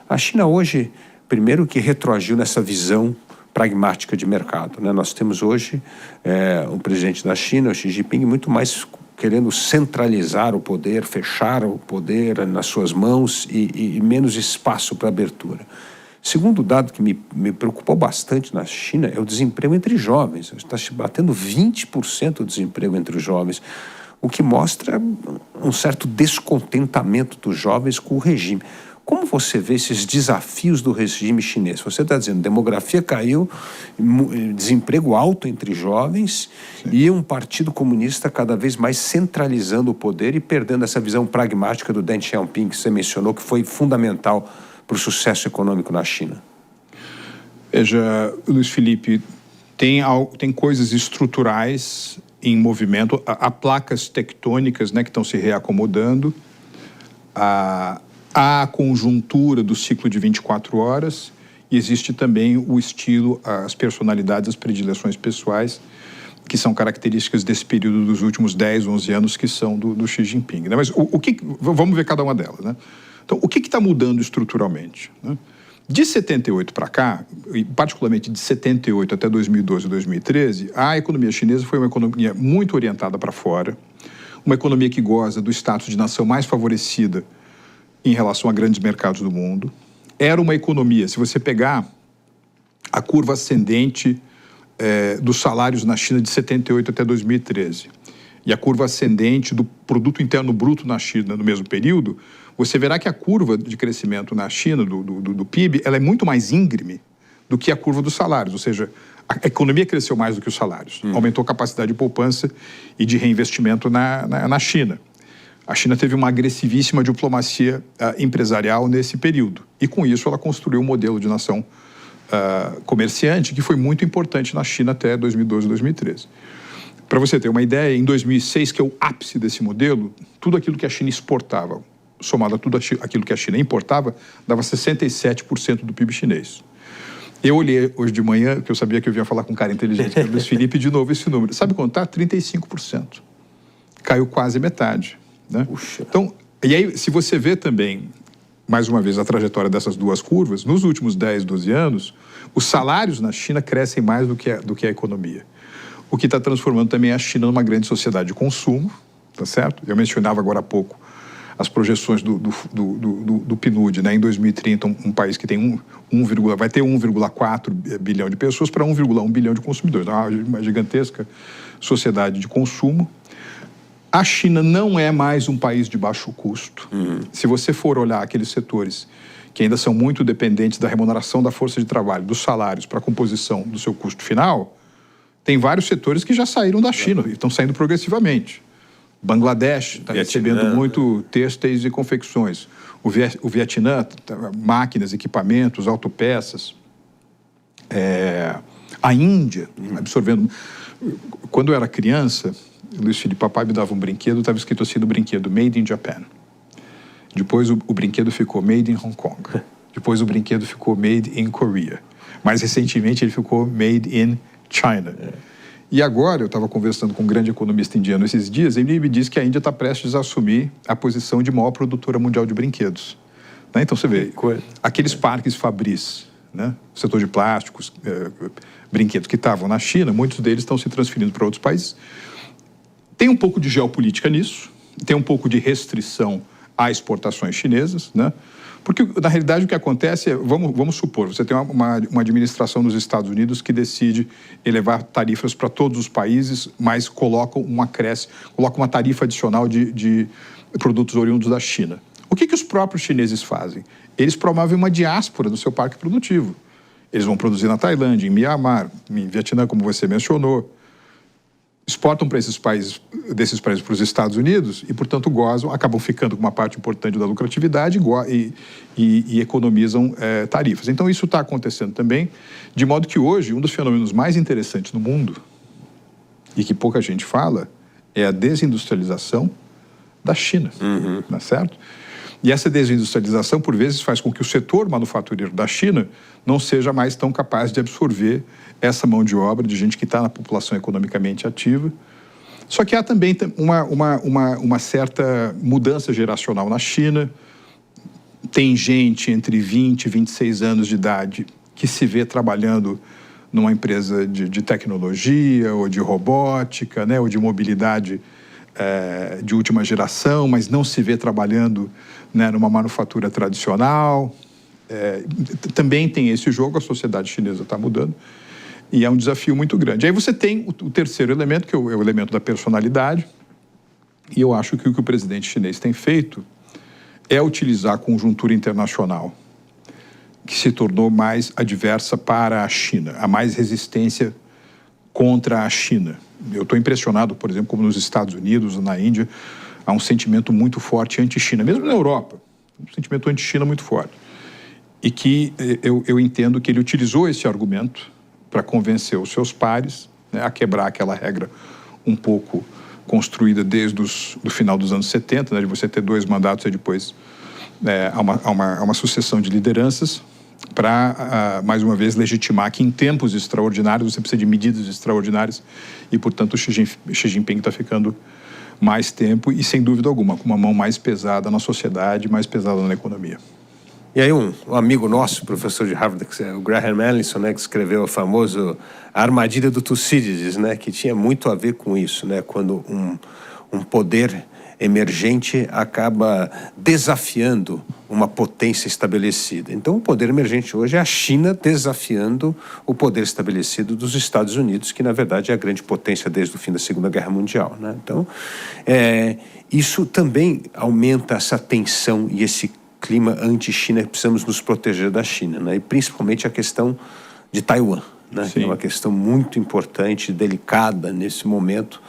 A China hoje, primeiro que retroagiu nessa visão pragmática de mercado, né? Nós temos hoje o presidente da China, o Xi Jinping, muito mais querendo centralizar o poder, fechar o poder nas suas mãos e menos espaço para abertura. Segundo dado que me preocupou bastante na China é o desemprego entre jovens. Está batendo 20% o desemprego entre os jovens, o que mostra um certo descontentamento dos jovens com o regime. Como você vê esses desafios do regime chinês? Você está dizendo, demografia caiu, desemprego alto entre jovens. Sim. E um partido comunista cada vez mais centralizando o poder e perdendo essa visão pragmática do Deng Xiaoping, que você mencionou, que foi fundamental para o sucesso econômico na China. Veja, Luiz Felipe, tem coisas estruturais em movimento, há placas tectônicas, né, que estão se reacomodando, há a conjuntura do ciclo de 24 horas e existe também o estilo, as personalidades, as predileções pessoais, que são características desse período dos últimos 10, 11 anos, que são do Xi Jinping. Né? Mas vamos ver cada uma delas, né? Então, o que está mudando estruturalmente, né? De 78 para cá, e particularmente de 78 até 2012 e 2013, a economia chinesa foi uma economia muito orientada para fora, uma economia que goza do status de nação mais favorecida em relação a grandes mercados do mundo. Era uma economia, se você pegar a curva ascendente dos salários na China de 78 até 2013 e a curva ascendente do produto interno bruto na China no mesmo período, você verá que a curva de crescimento na China, do PIB, ela é muito mais íngreme do que a curva dos salários, ou seja, a economia cresceu mais do que os salários, aumentou a capacidade de poupança e de reinvestimento na China. A China teve uma agressivíssima diplomacia empresarial nesse período e, com isso, ela construiu um modelo de nação comerciante que foi muito importante na China até 2012 e 2013. Para você ter uma ideia, em 2006, que é o ápice desse modelo, tudo aquilo que a China exportava, somado a tudo aquilo que a China importava, dava 67% do PIB chinês. Eu olhei hoje de manhã, que eu sabia que eu vinha falar com um cara inteligente, que era o Luiz Felipe, de novo esse número. Sabe quanto está? 35%. Caiu quase metade. Né? Então, e aí, se você vê também, mais uma vez, a trajetória dessas duas curvas, nos últimos 10, 12 anos, os salários na China crescem mais do que a economia. O que está transformando também a China numa grande sociedade de consumo, tá certo? Eu mencionava agora há pouco as projeções do PNUD, né? Em 2030, um país que tem vai ter 1,4 bilhão de pessoas para 1,1 bilhão de consumidores. Uma gigantesca sociedade de consumo. A China não é mais um país de baixo custo. Se você for olhar aqueles setores que ainda são muito dependentes da remuneração da força de trabalho, dos salários para a composição do seu custo final, tem vários setores que já saíram da China e estão saindo progressivamente. Bangladesh está recebendo muito têxteis e confecções. O Vietnã, máquinas, equipamentos, autopeças. A Índia, absorvendo... Quando eu era criança, Luiz Felipe, papai me dava um brinquedo, estava escrito assim no brinquedo, Made in Japan. Depois o brinquedo ficou Made in Hong Kong. Depois o brinquedo ficou Made in Korea. Mais recentemente ele ficou Made in China. E agora, eu estava conversando com um grande economista indiano esses dias, e ele me disse que a Índia está prestes a assumir a posição de maior produtora mundial de brinquedos. Né? Então, você vê, aqueles parques Fabris, né? Setor de plásticos, brinquedos que estavam na China, muitos deles estão se transferindo para outros países. Tem um pouco de geopolítica nisso, tem um pouco de restrição a exportações chinesas, né? Porque, na realidade, o que acontece é, vamos supor, você tem uma administração nos Estados Unidos que decide elevar tarifas para todos os países, mas coloca uma tarifa adicional de produtos oriundos da China. O que os próprios chineses fazem? Eles promovem uma diáspora do seu parque produtivo. Eles vão produzir na Tailândia, em Mianmar, em Vietnã, como você mencionou. Exportam para desses países para os Estados Unidos e, portanto, acabam ficando com uma parte importante da lucratividade e economizam tarifas. Então, isso está acontecendo também, de modo que hoje, um dos fenômenos mais interessantes no mundo, e que pouca gente fala, é a desindustrialização da China, não é certo? E essa desindustrialização, por vezes, faz com que o setor manufatureiro da China não seja mais tão capaz de absorver essa mão de obra de gente que está na população economicamente ativa. Só que há também uma certa mudança geracional na China. tem gente entre 20 e 26 anos de idade que se vê trabalhando numa empresa de tecnologia ou de robótica, né, ou de mobilidade de última geração, mas não se vê trabalhando, né, numa manufatura tradicional. Também tem esse jogo, a sociedade chinesa está mudando, e é um desafio muito grande. Aí você tem o terceiro elemento, que é o elemento da personalidade, e eu acho que o que o presidente chinês tem feito é utilizar a conjuntura internacional, que se tornou mais adversa para a China, há mais resistência contra a China. Eu estou impressionado, por exemplo, como nos Estados Unidos, na Índia, há um sentimento muito forte anti-China, mesmo na Europa, um sentimento anti-China muito forte. E que eu entendo que ele utilizou esse argumento para convencer os seus pares, né, a quebrar aquela regra um pouco construída desde o final dos anos 70, né, de você ter 2 mandatos e depois há uma sucessão de lideranças para, mais uma vez, legitimar que em tempos extraordinários você precisa de medidas extraordinárias e, portanto, o Xi Jinping está ficando mais tempo e, sem dúvida alguma, com uma mão mais pesada na sociedade, mais pesada na economia. E aí um amigo nosso, professor de Harvard, o Graham Allison, né, que escreveu o famoso A Armadilha do Tucídides, né, que tinha muito a ver com isso, né, quando um poder emergente acaba desafiando uma potência estabelecida. Então, o poder emergente hoje é a China desafiando o poder estabelecido dos Estados Unidos, que, na verdade, é a grande potência desde o fim da Segunda Guerra Mundial, né? Então, isso também aumenta essa tensão e esse clima anti-China, que precisamos nos proteger da China, né? E principalmente a questão de Taiwan, né? Que é uma questão muito importante, delicada nesse momento.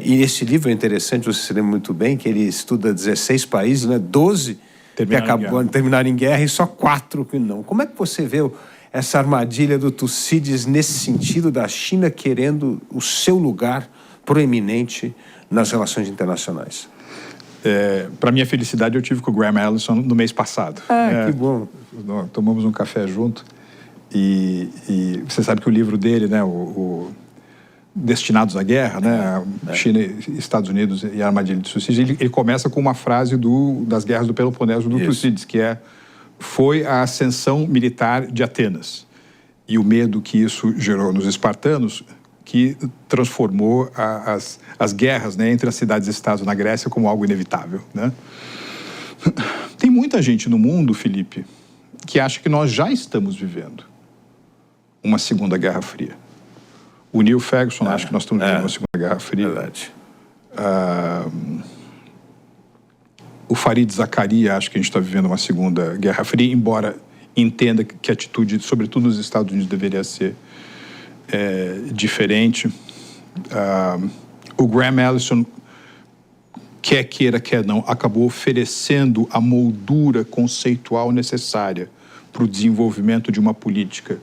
E esse livro é interessante, você se lembra muito bem, que ele estuda 16 países, né? 12 terminaram em guerra e só 4 que não. Como é que você vê essa armadilha do Tucídides nesse sentido da China querendo o seu lugar proeminente nas relações internacionais? Para minha felicidade, eu tive com o Graham Allison no mês passado. Que bom. Nós tomamos um café junto e você sabe que o livro dele, né, o Destinados à Guerra, né, China, Estados Unidos e a Armadilha de Tucídides, ele começa com uma frase das guerras do Peloponeso do Tucídides, que foi a ascensão militar de Atenas e o medo que isso gerou nos espartanos, que transformou as guerras, né, entre as cidades-estados na Grécia como algo inevitável, né? Tem muita gente no mundo, Felipe, que acha que nós já estamos vivendo uma Segunda Guerra Fria. O Neil Ferguson acha que nós estamos vivendo uma Segunda Guerra Fria. Verdade. O Fareed Zakaria acha que a gente está vivendo uma Segunda Guerra Fria, embora entenda que a atitude, sobretudo nos Estados Unidos, deveria ser diferente. O Graham Allison, quer queira, quer não, acabou oferecendo a moldura conceitual necessária para o desenvolvimento de uma política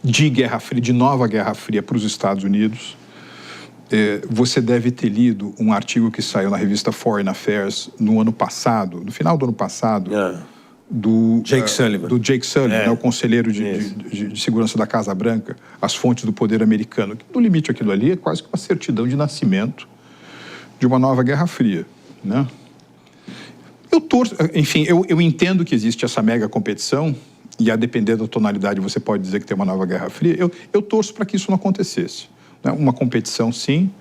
de Guerra Fria, de nova Guerra Fria para os Estados Unidos. Você deve ter lido um artigo que saiu na revista Foreign Affairs no ano passado, no final do ano passado, do Jake Sullivan, né, o conselheiro de segurança da Casa Branca, as fontes do poder americano. No limite, aquilo ali é quase que uma certidão de nascimento de uma nova Guerra Fria, né? Eu entendo que existe essa mega competição e, a depender da tonalidade, você pode dizer que tem uma nova Guerra Fria. Eu torço para que isso não acontecesse, né? Uma competição, sim.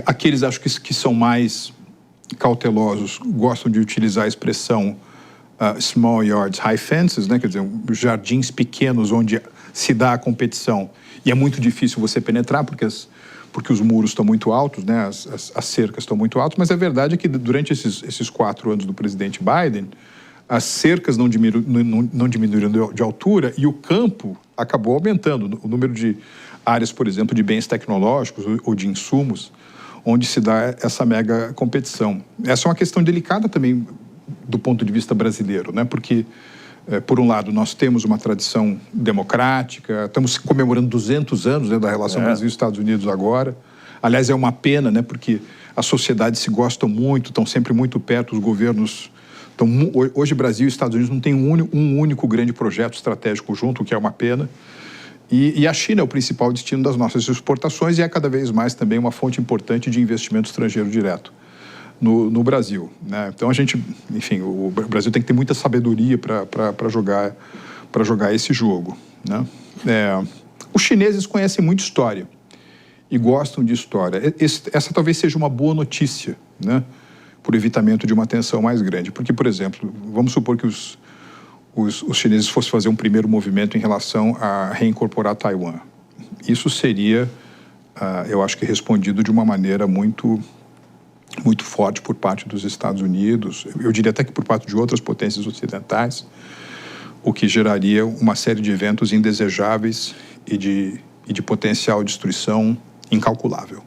Aqueles, acho que são mais cautelosos, gostam de utilizar a expressão small yards, high fences, né? Quer dizer, jardins pequenos onde se dá a competição e é muito difícil você penetrar porque os muros estão muito altos, né? As cercas estão muito altas, mas a verdade é que durante esses 4 anos do presidente Biden, as cercas não diminuíram de altura e o campo acabou aumentando. O número de áreas, por exemplo, de bens tecnológicos ou de insumos, onde se dá essa mega competição. Essa é uma questão delicada também do ponto de vista brasileiro, né? Porque, por um lado, nós temos uma tradição democrática, estamos comemorando 200 anos, né, da relação Brasil e Estados Unidos agora. Aliás, é uma pena, né, porque as sociedades se gostam muito, estão sempre muito perto, os governos... hoje, Brasil e Estados Unidos não têm um único grande projeto estratégico junto, o que é uma pena. E a China é o principal destino das nossas exportações e é cada vez mais também uma fonte importante de investimento estrangeiro direto no Brasil, né? Então a gente, enfim, o Brasil tem que ter muita sabedoria para jogar esse jogo, né? Os chineses conhecem muito história e gostam de história. Essa talvez seja uma boa notícia, né? Por evitamento de uma tensão mais grande. Porque, por exemplo, vamos supor que os chineses fossem fazer um primeiro movimento em relação a reincorporar Taiwan. Isso seria, eu acho que, respondido de uma maneira muito forte por parte dos Estados Unidos, eu diria até que por parte de outras potências ocidentais, o que geraria uma série de eventos indesejáveis e de potencial destruição incalculável.